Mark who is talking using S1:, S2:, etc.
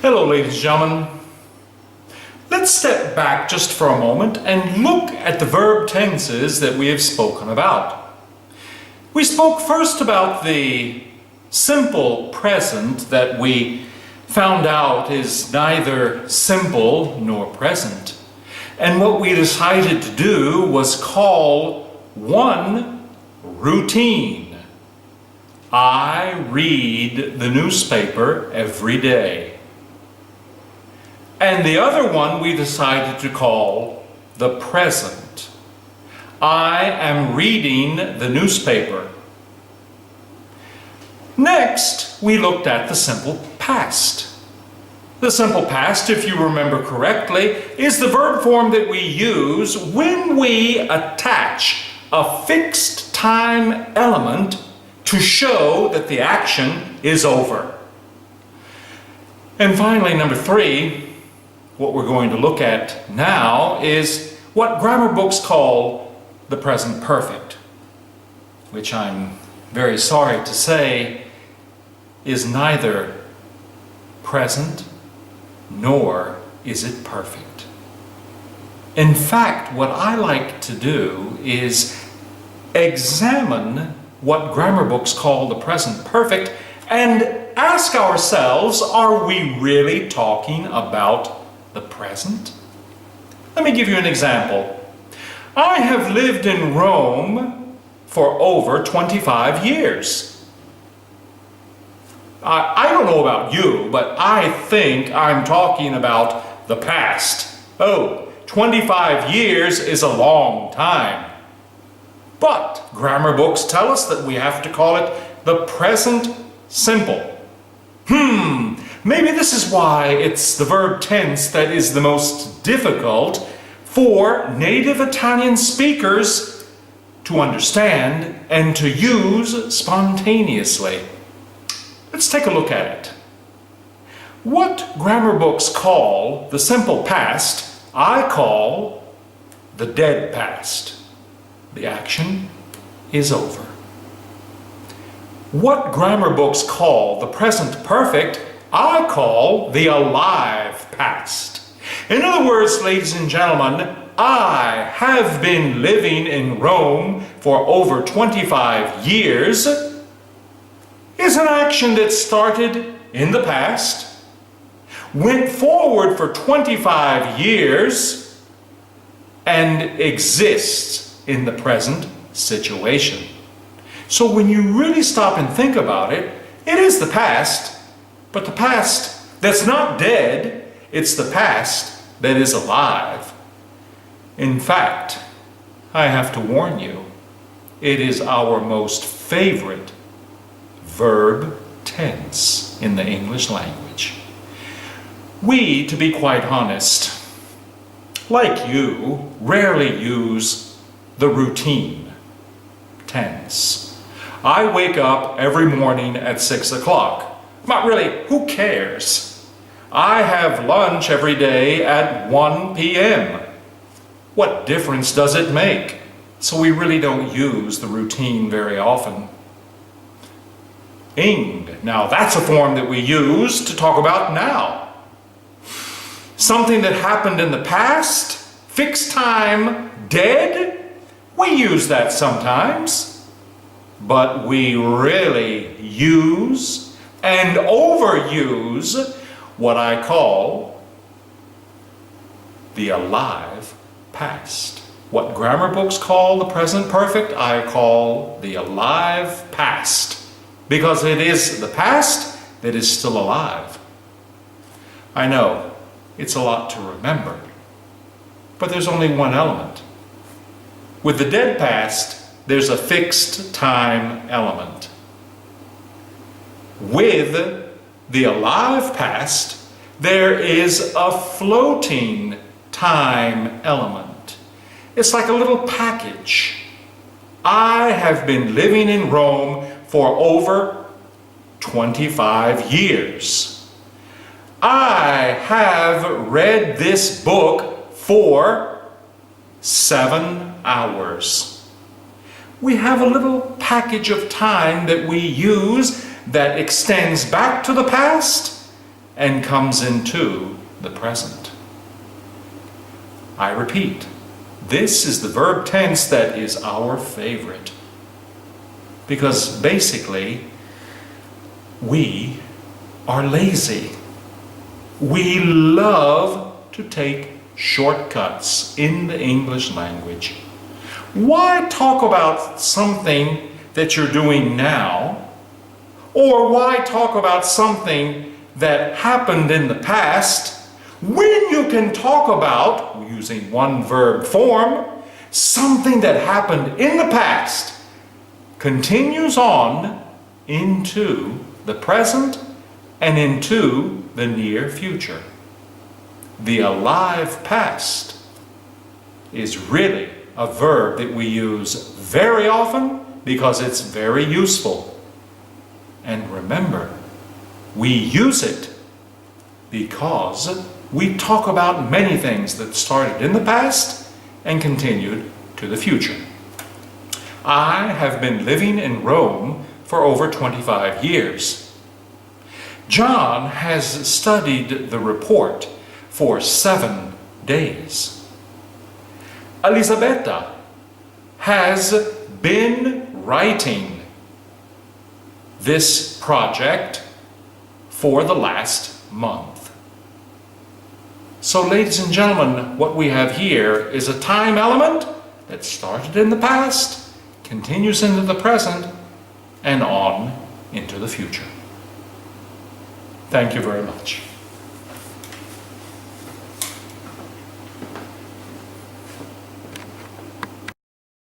S1: Hello, ladies and gentlemen. Let's step back just for a moment and look at the verb tenses that we have spoken about. We spoke first about the simple present that we found out is neither simple nor present. And what we decided to do was call one routine. I read the newspaper every day. And the other one we decided to call the present. I am reading the newspaper. Next, we looked at the simple past. The simple past, if you remember correctly, is the verb form that we use when we attach a fixed time element to show that the action is over. And finally, number 3, what we're going to look at now is what grammar books call the present perfect, which I'm very sorry to say is neither present nor is it perfect. In fact, what I like to do is examine what grammar books call the present perfect and ask ourselves, are we really talking about the present? Let me give you an example. I have lived in Rome for over 25 years. I don't know about you, but I think I'm talking about the past. 25 years is a long time. But grammar books tell us that we have to call it the present simple. Maybe this is why it's the verb tense that is the most difficult for native Italian speakers to understand and to use spontaneously. Let's take a look at it. What grammar books call the simple past, I call the dead past. The action is over. What grammar books call the present perfect, I call the alive past. In other words, ladies and gentlemen, I have been living in Rome for over 25 years is an action that started in the past, went forward for 25 years, and exists in the present situation. So when you really stop and think about it, it is the past, but the past that's not dead, it's the past that is alive. In fact, I have to warn you, it is our most favorite verb tense in the English language. We, to be quite honest, like you, rarely use the routine tense. I wake up every morning at 6 o'clock. But really, who cares? I have lunch every day at 1 p.m. What difference does it make? So we really don't use the routine very often. Ing. Now that's a form that we use to talk about now. Something that happened in the past, fixed time, dead, we use that sometimes. But we really use and overuse what I call the alive past. What grammar books call the present perfect, I call the alive past. Because it is the past that is still alive. I know, it's a lot to remember, but there's only one element. With the dead past, there's a fixed time element. With the alive past, there is a floating time element. It's like a little package. I have been living in Rome for over 25 years. I have read this book for 7 hours. We have a little package of time that we use that extends back to the past and comes into the present. I repeat, this is the verb tense that is our favorite. Because basically, we are lazy. We love to take shortcuts in the English language. Why talk about something that you're doing now? Or why talk about something that happened in the past when you can talk about, using one verb form, something that happened in the past, continues on into the present and into the near future. The alive past is really a verb that we use very often because it's very useful. And remember, we use it because we talk about many things that started in the past and continued to the future. I have been living in Rome for over 25 years. John has studied the report for 7 days. Elisabetta has been writing this project for the last month. So, ladies and gentlemen, what we have here is a time element that started in the past, continues into the present, and on into the future. Thank you very much.